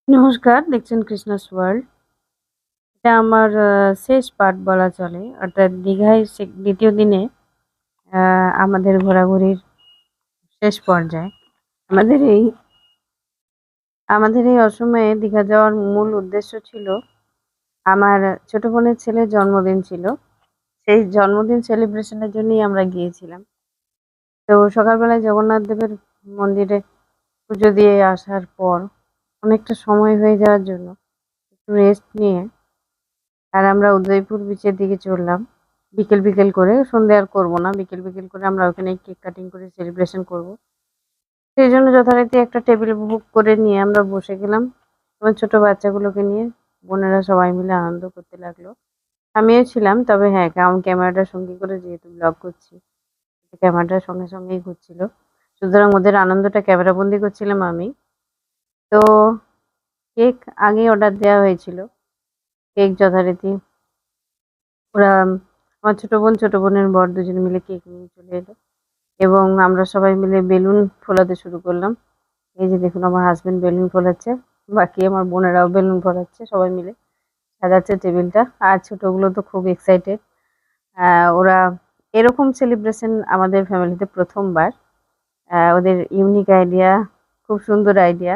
নমস্কার, দেখছেন কৃষ্ণাস ওয়ার্ল্ড। এটা আমার শেষ পার্ট বলা চলে। অর্থাৎ দীঘায় ২য় দিনে আ আমাদের ঘোরাঘুরির শেষ পর্যায়ে। আমাদের এই আমাদের এই অসময়ে দীঘা যাওয়ার মূল উদ্দেশ্য ছিল আমার ছোট বোনের ছেলের জন্মদিন ছিল। সেই জন্মদিন সেলিব্রেশনের জন্যই আমরা গিয়েছিলাম। তো সকালবেলায় জগন্নাথ দেবের মন্দিরে পুজো দিয়ে আসার পর অনেকটা সময় হয়ে যাওয়ার জন্য একটু রেস্ট নিয়ে আমরা উদয়পুর বিচের দিকে চললাম। বিকেল করে, সন্ধ্যে আর করব না। বিকেল করে আমরা ওখানে কেক কাটিং করে সেলিব্রেশন করব। সেইজন্য যথারীতি একটা টেবিল বুক করে নিয়ে আমরা বসে গেলাম। আমার ছোট বাচ্চাগুলোকে নিয়ে বোনেরা সবাই মিলে আনন্দ করতে লাগলো। আমিও ছিলাম। তবে হ্যাঁ, ক্যামেরাটা সঙ্গে করে যেহেতু ব্লগ করছি, ক্যামেরাটা সঙ্গেই ঘুরছিল। সুতরাং ওদের আনন্দটা ক্যামেরাবন্দি করছিলাম আমি। তো কেক আগেই অর্ডার দেওয়া হয়েছিল। কেক যথারীতি ওরা আমার ছোট বোনের বর দুজনে মিলে কেক নিয়ে চলে এলো এবং আমরা সবাই মিলে বেলুন ফোলাতে শুরু করলাম। এই যে দেখুন আমার হাসব্যান্ড বেলুন ফোলাচ্ছে, বাকি আমার বোনেরাও বেলুন ফোলাচ্ছে, সবাই মিলে সাজাচ্ছে টেবিলটা। আর ছোটগুলো তো খুব এক্সাইটেড। ওরা এরকম সেলিব্রেশন আমাদের ফ্যামিলিতে প্রথমবার। ওদের ইউনিক আইডিয়া, খুব সুন্দর আইডিয়া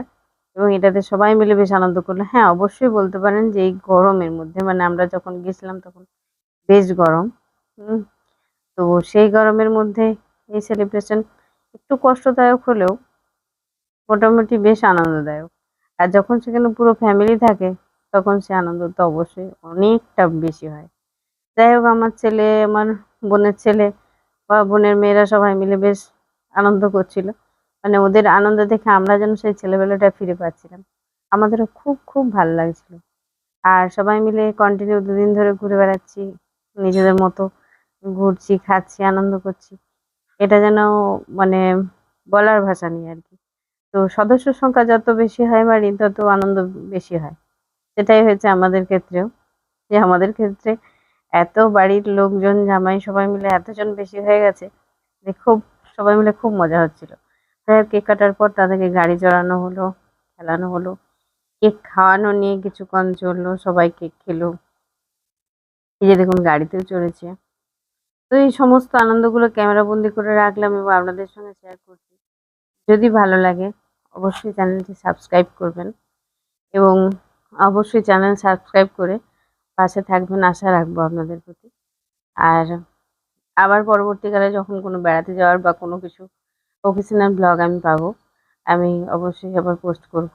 এবং এটাতে সবাই মিলে বেশ আনন্দ করলো। হ্যাঁ, অবশ্যই বলতে পারেন যে এই গরমের মধ্যে মানে আমরা যখন গেছিলাম তখন বেশ গরম। হুম, তো সেই গরমের মধ্যে এই সেলিব্রেশন একটু কষ্টদায়ক হলেও মোটামুটি বেশ আনন্দদায়ক। আর যখন সেখানে পুরো ফ্যামিলি থাকে তখন সে আনন্দ তো অবশ্যই অনেকটা বেশি হয়। যাই হোক আমার ছেলে, আমার বোনের ছেলে বা বোনের মেয়েরা সবাই মিলে বেশ আনন্দ করছিল। মানে ওদের আনন্দ দেখে আমরা যেন সেই ছেলেবেলাটা ফিরে পাচ্ছিলাম। আমাদেরও খুব ভালো লাগছিল। আর সবাই মিলে কন্টিনিউ ২ দিন ধরে ঘুরে বেড়াচ্ছি। নিজেদের মতো ঘুরছি, খাচ্ছি, আনন্দ করছি। এটা যেন মানে বলার ভাষা নেই আরকি। তো সদস্য সংখ্যা যত বেশি হয় বাড়ির তত আনন্দ বেশি হয়। সেটাই হয়েছে আমাদের ক্ষেত্রেও। যে আমাদের ক্ষেত্রে এত বাড়ির লোকজন জামাই সবাই মিলে এতজন বেশি হয়ে গেছে যে সবাই মিলে খুব মজা হচ্ছিল। যাই হোক কেক কাটার পর তাদেরকে গাড়ি চড়ানো হলো, খেলানো হলো। কেক খাওয়ানো নিয়ে কিছুক্ষণ চললো। সবাই কেক খেলো। এই যে দেখুন গাড়িতেও চড়েছে। তো এই সমস্ত আনন্দগুলো ক্যামেরাবন্দি করে রাখলাম এবং আপনাদের সঙ্গে শেয়ার করছি। যদি ভালো লাগে অবশ্যই চ্যানেলটি সাবস্ক্রাইব করবেন এবং অবশ্যই চ্যানেল সাবস্ক্রাইব করে পাশে থাকবেন আশা রাখবো আপনাদের প্রতি। আর আবার পরবর্তীকালে যখন কোনো বেড়াতে যাওয়ার বা কোনো কিছু অকেশনাল ব্লগ আমি পাবো, আমি অবশ্যই আবার পোস্ট করব।